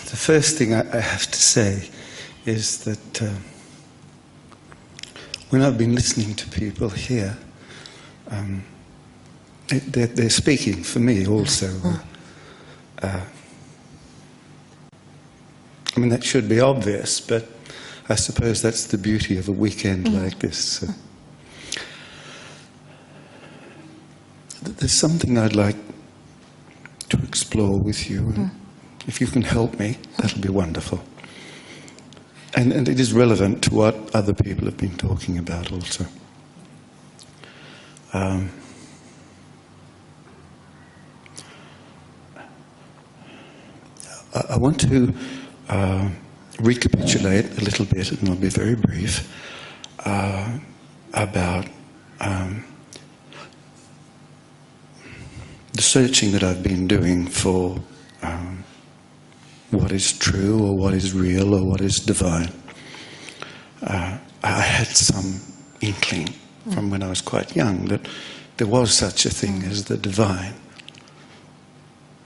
The first thing I have to say is that when I've been listening to people here, they're speaking for me also. I mean, that should be obvious, but I suppose that's the beauty of a weekend like this. So. There's something I'd like to explore with you. If you can help me, that'll be wonderful. And it is relevant to what other people have been talking about also. I want to recapitulate a little bit, and I'll be very brief, about the searching that I've been doing for what is true, or what is real, or what is divine. I had some inkling from when I was quite young that there was such a thing as the divine.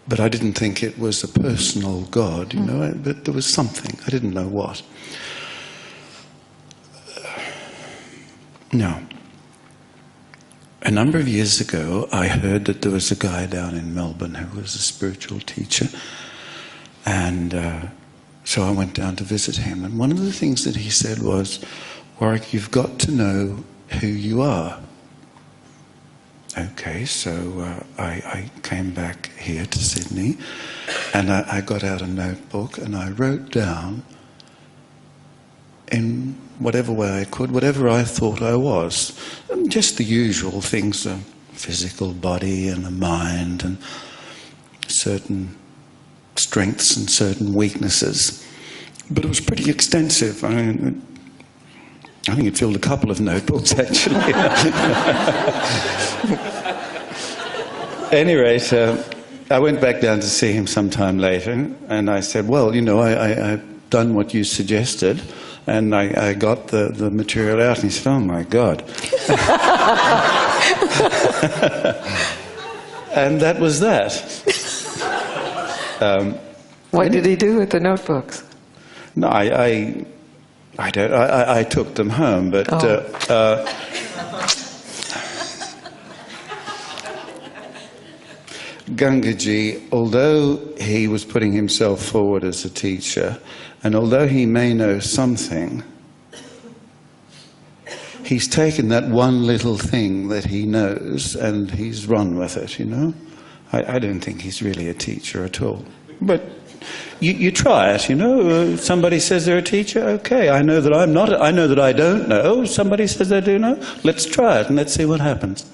But I didn't think it was a personal God, you know, but there was something. I didn't know what. Now, a number of years ago, I heard that there was a guy down in Melbourne who was a spiritual teacher. And so I went down to visit him. And one of the things that he said was, Warwick, you've got to know who you are. Okay, so I came back here to Sydney, and I got out a notebook and I wrote down in whatever way I could, whatever I thought I was. Just the usual things, a physical body and a mind and certain strengths and certain weaknesses. But it was pretty extensive. I think it filled a couple of notebooks, actually. At any rate, I went back down to see him sometime later, and I said, well, you know, I've done what you suggested, and I got the material out. And he said, oh, my God. And that was that. What did he do with the notebooks? No, I took them home, but Gangaji, although he was putting himself forward as a teacher, and although he may know something, he's taken that one little thing that he knows and he's run with it, you know? I don't think he's really a teacher at all. But you try it, you know. Somebody says they're a teacher, okay. I know that I'm not. I know that I don't know. Somebody says they do know. Let's try it and let's see what happens.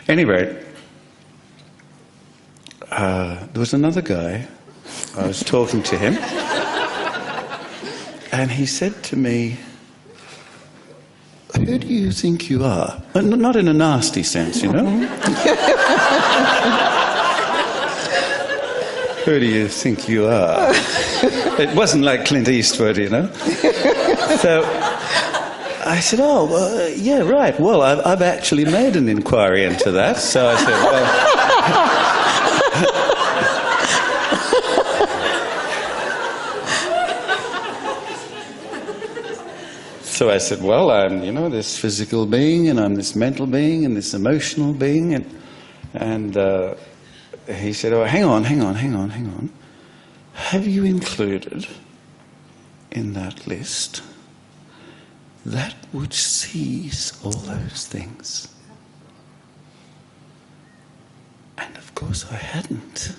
Anyway, there was another guy. I was talking to him, and he said to me, who do you think you are? Not in a nasty sense, you know. Who do you think you are? It wasn't like Clint Eastwood, you know. So I said, oh, yeah, right. Well, I've actually made an inquiry into that. So I said, well... So I said, well, I'm, you know, this physical being, and I'm this mental being, and this emotional being, and he said, oh, hang on. Have you included in that list that which sees all those things? And of course I hadn't.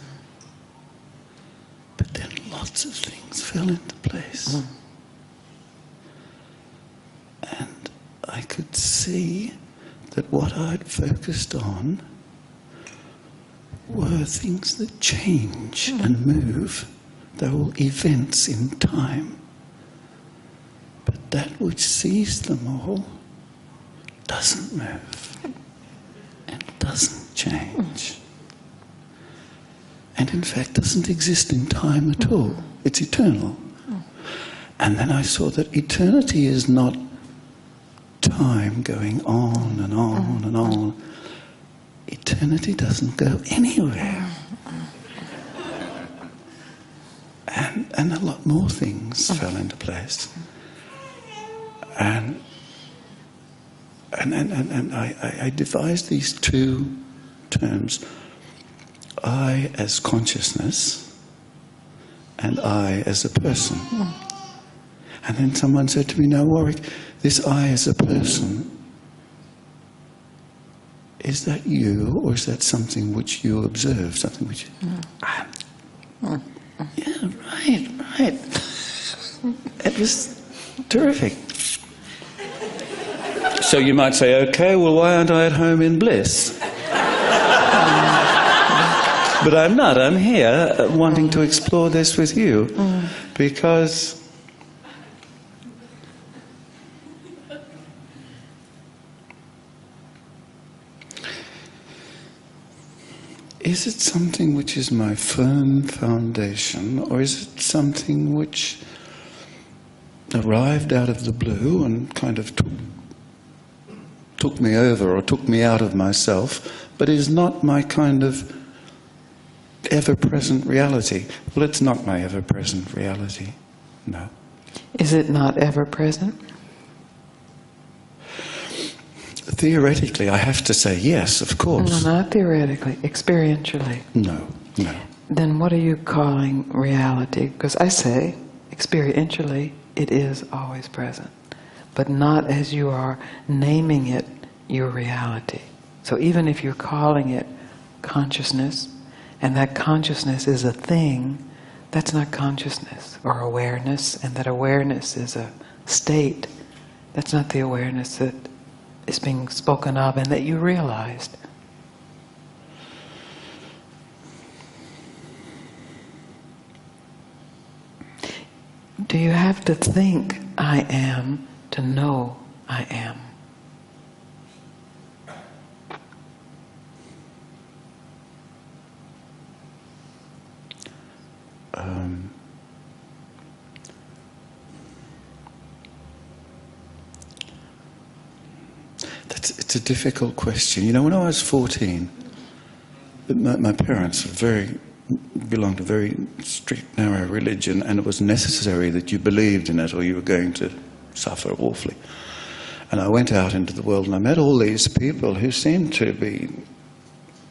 But then lots of things fell into place. And I could see that what I'd focused on were things that change and move. They're all events in time. But that which sees them all doesn't move and doesn't change. And in fact doesn't exist in time at all. It's eternal. And then I saw that eternity is not time going on and on and on. Eternity doesn't go anywhere. And a lot more things fell into place. And I devised these two terms, I as consciousness and I as a person. And then someone said to me, now Warwick, this I as a person, is that you, or is that something which you observe, something which... Yeah, right. It was terrific. So you might say, okay, well, why aren't I at home in bliss? But I'm not. I'm here wanting to explore this with you. Because is it something which is my firm foundation, or is it something which arrived out of the blue and kind of took me over or took me out of myself, but is not my kind of ever-present reality? Well, it's not my ever-present reality, no. Is it not ever-present? Theoretically, I have to say yes, of course. No, not theoretically, experientially. No. Then what are you calling reality? Because I say, experientially, it is always present, but not as you are naming it your reality. So even if you're calling it consciousness, and that consciousness is a thing, that's not consciousness or awareness, and that awareness is a state. That's not the awareness that is being spoken of and that you realized. Do you have to think I am to know I am? It's a difficult question. You know, when I was 14, my parents belonged to a very strict, narrow religion, and it was necessary that you believed in it or you were going to suffer awfully. And I went out into the world and I met all these people who seemed to be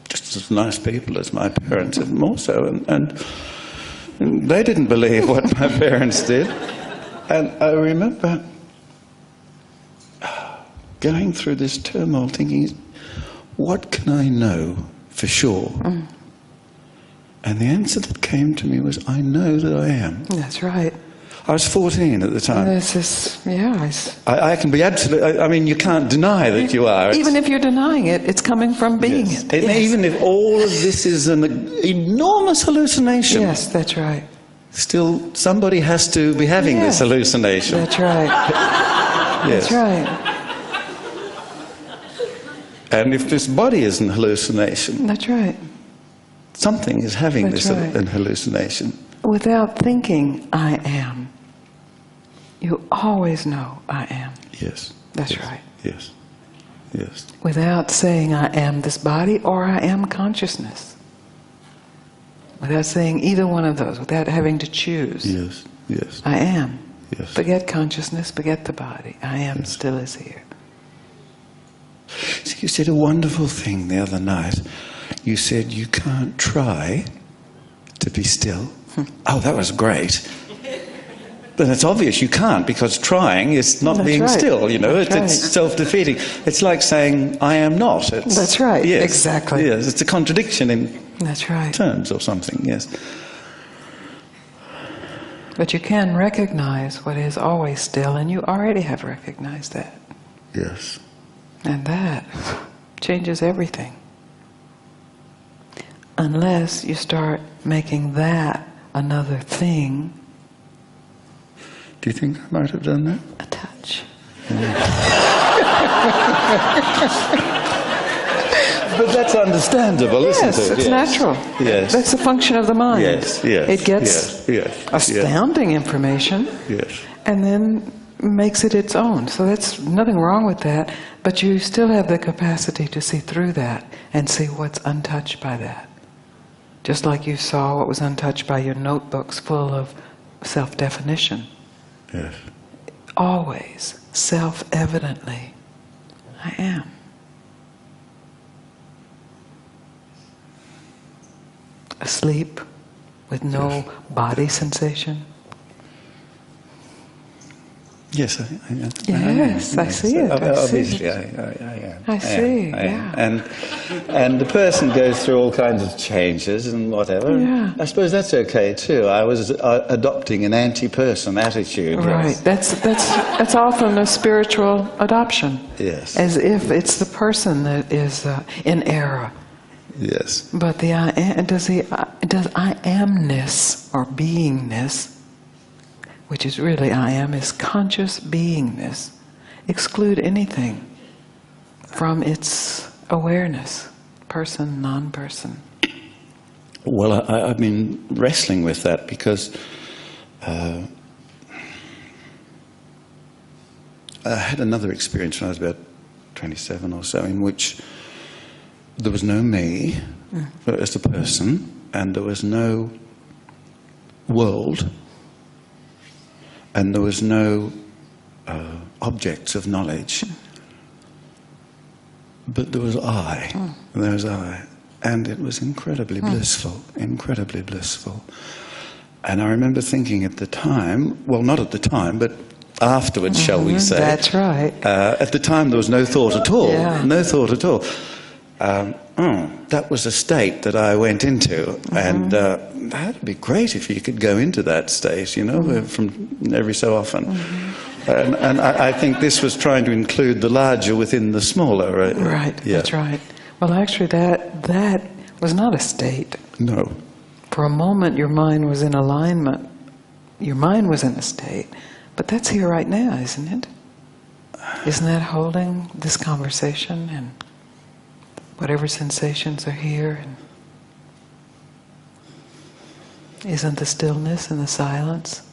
just as nice people as my parents, and more so, and they didn't believe what my parents did. And I remember going through this turmoil thinking, what can I know for sure? And the answer that came to me was, I know that I am. That's right. I was 14 at the time. This is, yeah. I can be absolutely, I mean, you can't deny that you are. Even if you're denying it, it's coming from being yes. it. And yes. even if all of this is an enormous hallucination. Yes, that's right. Still, somebody has to be having this hallucination. That's right. Yes. That's right. And if this body is an hallucination, that's right. Something is having that's this right. an hallucination. Without thinking, I am. You always know I am. Yes. That's yes. right. Yes. Yes. Without saying I am this body or I am consciousness. Without saying either one of those, without having to choose. Yes. Yes. I am. Yes. Forget consciousness, forget the body. I am yes. still is here. So you said a wonderful thing the other night. You said you can't try to be still. Oh, that was great. Then it's obvious you can't, because trying is not that's being right. still, you know, that's it's self-defeating. It's like saying, I am not. That's right, yes, exactly. Yes, it's a contradiction in that's right. terms or something, yes. But you can recognize what is always still, and you already have recognized that. Yes. And that changes everything. Unless you start making that another thing. Do you think I might have done that? A touch. But that's understandable, isn't it? Yes, it's natural. Yes. That's a function of the mind. Yes, yes. It gets astounding information. Yes. And then makes it its own. So that's nothing wrong with that, but you still have the capacity to see through that and see what's untouched by that. Just like you saw what was untouched by your notebooks full of self-definition. Yes. Always, self-evidently, I am. Asleep with no body sensation. Yes, I see it. Obviously, I am. I see, yeah. And the person goes through all kinds of changes and whatever. Yeah. I suppose that's okay too. I was adopting an anti-person attitude. Right. Yes. That's often a spiritual adoption. Yes. As if it's the person that is in error. Yes. But does I amness or beingness, which is really I am, is conscious beingness, exclude anything from its awareness, person, non-person? Well, I've been wrestling with that because I had another experience when I was about 27 or so, in which there was no me as a person, and there was no world, and there was no objects of knowledge, but there was I. There was I. And it was incredibly blissful, incredibly blissful. And I remember thinking at the time, well, not at the time, but afterwards, shall we say. That's right. At the time, there was no thought at all. Yeah. No thought at all. That was a state that I went into, and that'd be great if you could go into that state, you know, from every so often. And I think this was trying to include the larger within the smaller. Right, yeah. That's right. Well, actually, that was not a state. No. For a moment, your mind was in alignment. Your mind was in a state. But that's here right now, isn't it? Isn't that holding this conversation and whatever sensations are here? And isn't the stillness and the silence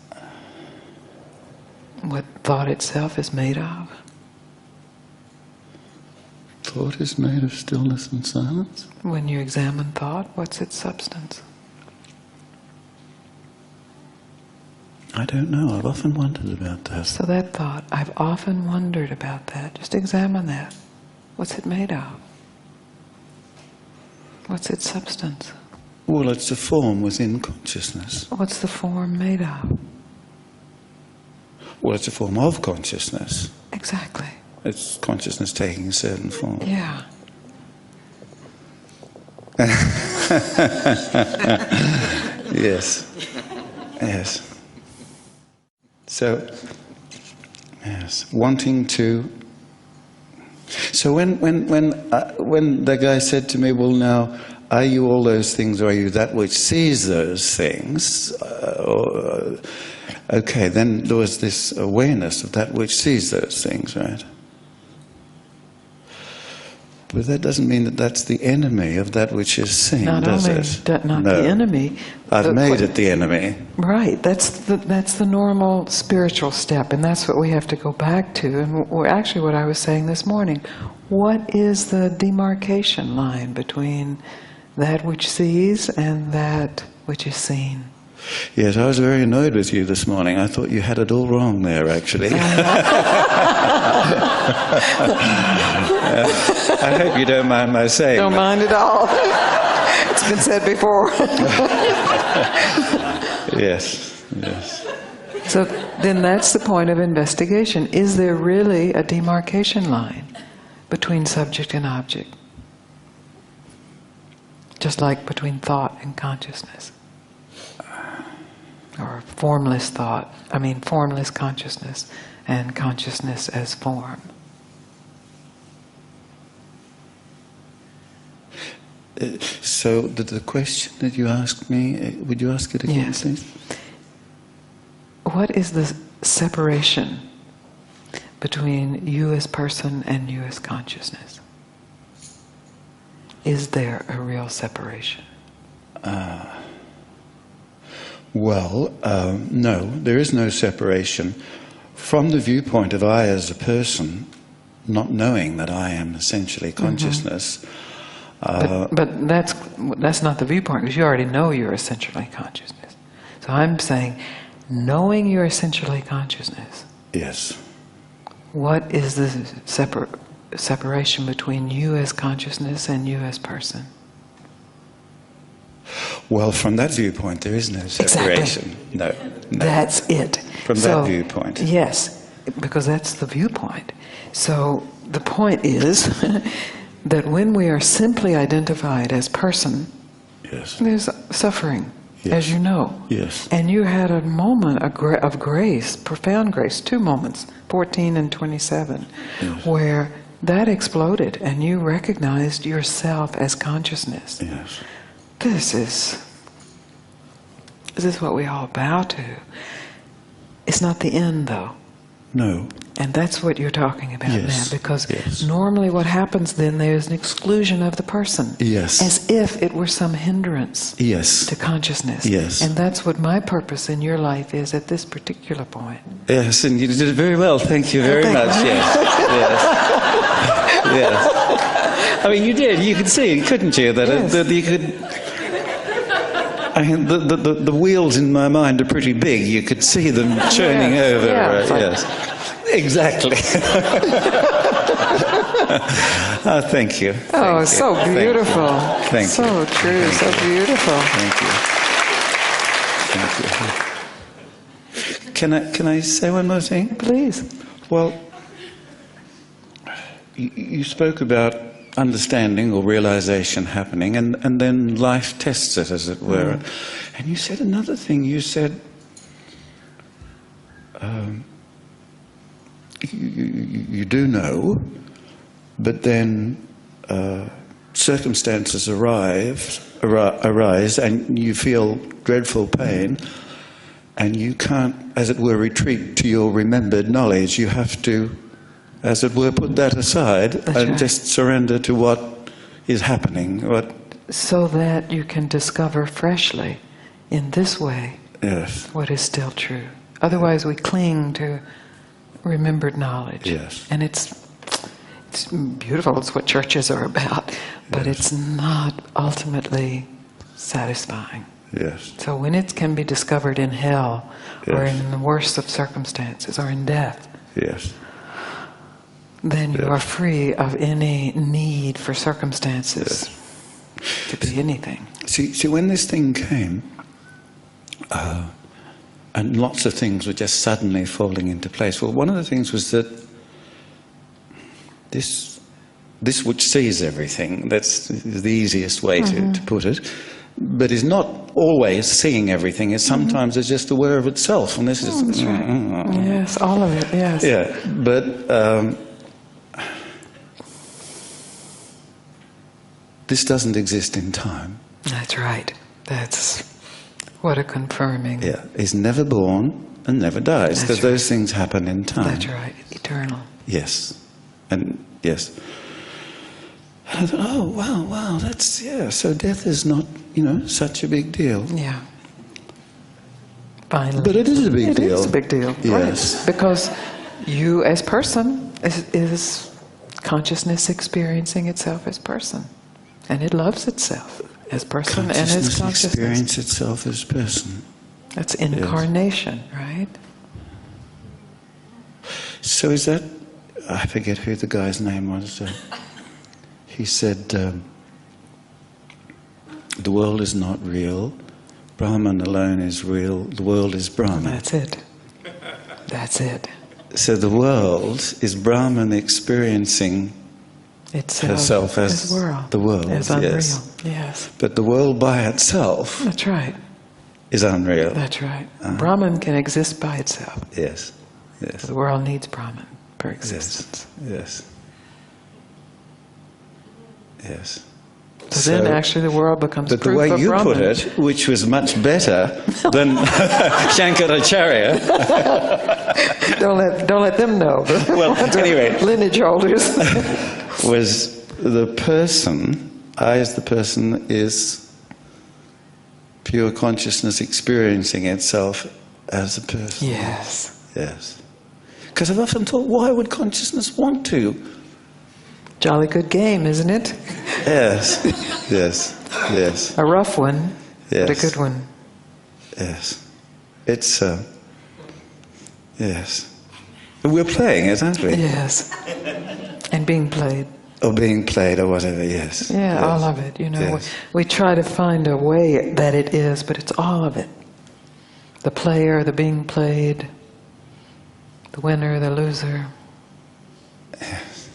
what thought itself is made of? Thought is made of stillness and silence? When you examine thought, what's its substance? I don't know. I've often wondered about that. So that thought, I've often wondered about that. Just examine that. What's it made of? What's its substance? Well, it's a form within consciousness. What's the form made of? Well, it's a form of consciousness. Exactly. It's consciousness taking a certain form. Yeah. Yes. Yes. So, yes, wanting to. So when the guy said to me, "Well, now, are you all those things, or are you that which sees those things?" Okay, then there was this awareness of that which sees those things, right? But that doesn't mean that that's the enemy of that which is seen, does it? Not the enemy. I've made it the enemy. Right. That's the normal spiritual step, and that's what we have to go back to. And actually, what I was saying this morning, what is the demarcation line between that which sees and that which is seen? Yes, I was very annoyed with you this morning. I thought you had it all wrong there, actually. I hope you don't mind my saying. Don't mind at all. It's been said before. Yes, yes. So then that's the point of investigation. Is there really a demarcation line between subject and object? Just like between thought and consciousness. Or formless thought, formless consciousness and consciousness as form. So the question that you asked me, would you ask it again, yes. please? What is the separation between you as person and you as consciousness? Is there a real separation? Well, no, there is no separation. From the viewpoint of I as a person, not knowing that I am essentially consciousness. But that's not the viewpoint, because you already know you're essentially consciousness. So I'm saying, knowing you're essentially consciousness, Yes. what is the separation between you as consciousness and you as person? Well, from that viewpoint, there is no separation. Exactly. No. That's it. From that viewpoint. Yes, because that's the viewpoint. So the point is that when we are simply identified as person, Yes. there's suffering, Yes. as you know. Yes. And you had a moment of grace, profound grace, 2 moments, 14 and 27, Yes. where that exploded and you recognized yourself as consciousness. Yes. This is what we all bow to. It's not the end, though. No. And that's what you're talking about Yes. now, because Yes. normally what happens then, there's an exclusion of the person. Yes. As if it were some hindrance Yes. to consciousness. Yes. And that's what my purpose in your life is at this particular point. Yes, and you did it very well. Thank you very much. Yes. Yes. Yes. I mean, you did. You could see, couldn't you? Yes. That you could. I mean, the wheels in my mind are pretty big. You could see them churning over. Yeah, Yes. Exactly. Oh, thank you. Oh, it's so beautiful. Thank you. So true, so beautiful. Thank you. Can I say one more thing? Please. Well, you spoke about understanding or realization happening, and then life tests it, as it were. And you said another thing. You said you do know, but then circumstances arise, and you feel dreadful pain, and you can't, as it were, retreat to your remembered knowledge. You have to, as it were, put that aside. That's and right. just surrender to what is happening. So that you can discover freshly, in this way, Yes. what is still true. Otherwise we cling to remembered knowledge. Yes. And it's beautiful, it's what churches are about, but Yes. it's not ultimately satisfying. Yes. So when it can be discovered in hell, or Yes. in the worst of circumstances, or in death, Yes. then you Yes. are free of any need for circumstances to be anything. See, when this thing came, and lots of things were just suddenly falling into place. Well, one of the things was that this which sees everything, that's the easiest way to put it, but is not always seeing everything. It sometimes is just aware of itself, and this is That's right. Yes, all of it, yes. yeah. But this doesn't exist in time. That's right. That's what a confirming. Yeah, is never born and never dies, because That's right. those things happen in time. That's right. Eternal. Yes, and yes. And I thought, oh wow, that's So death is not, such a big deal. Yeah. Finally. But it is a big deal. It is a big deal. Yes. Right. Because you as person is consciousness experiencing itself as person. And it loves itself as person and as Consciousness consciousness. experience itself as person. That's incarnation, right? So is that? I forget who the guy's name was. He said, "The world is not real. Brahman alone is real. The world is Brahman." That's it. That's it. So the world is Brahman experiencing herself as world. the world. As unreal. Yes. Yes. But the world by itself That's right. is unreal. That's right. Brahman can exist by itself. Yes. Yes. The world needs Brahman for existence. Yes. Yes. So then actually the world becomes But the proof way of you Brahman. put it, which was much better than Shankaracharya. Don't let them know. Well, anyway, Lineage holders. was the person, I as the person, is pure consciousness experiencing itself as a person. Yes. Yes. Because I've often thought, why would consciousness want to? Jolly good game, isn't it? Yes. Yes. Yes. A rough one, but a Yes. good one. Yes. It's Yes. But we're playing it, aren't we? Yes. And being played. Or being played, or whatever, yes. Yeah, yes. all of it, you know. Yes. We try to find a way that it is, but it's all of it. The player, the being played, the winner, the loser. Yes.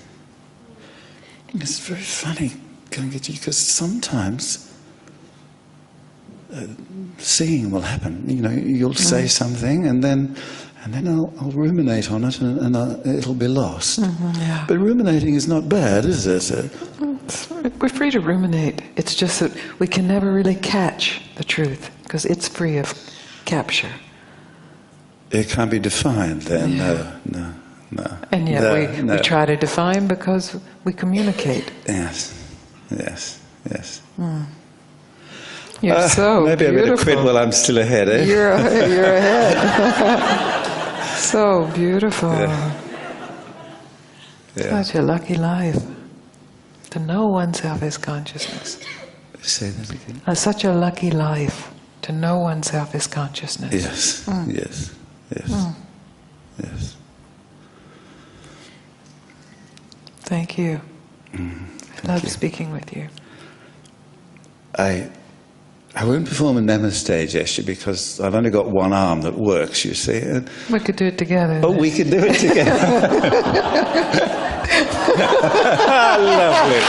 It's very funny, Gangaji, because sometimes seeing will happen. You know, you'll say something, and then I'll ruminate on it, and it'll be lost. Yeah. But ruminating is not bad, is it? We're free to ruminate. It's just that we can never really catch the truth, because it's free of capture. It can't be defined then. Yeah. No. And yet we try to define because we communicate. Yes. You're so maybe beautiful. I better quit while I'm still ahead, eh? You're ahead. So beautiful. Yeah. Such a lucky life. To know oneself as consciousness. Say that again. Such a lucky life. To know oneself as consciousness. Yes. Yes. Thank you. Thank I love you. speaking with you. I won't perform a namaste gesture because I've only got one arm that works, you see. We could do it together. Oh, we could do it together. Lovely.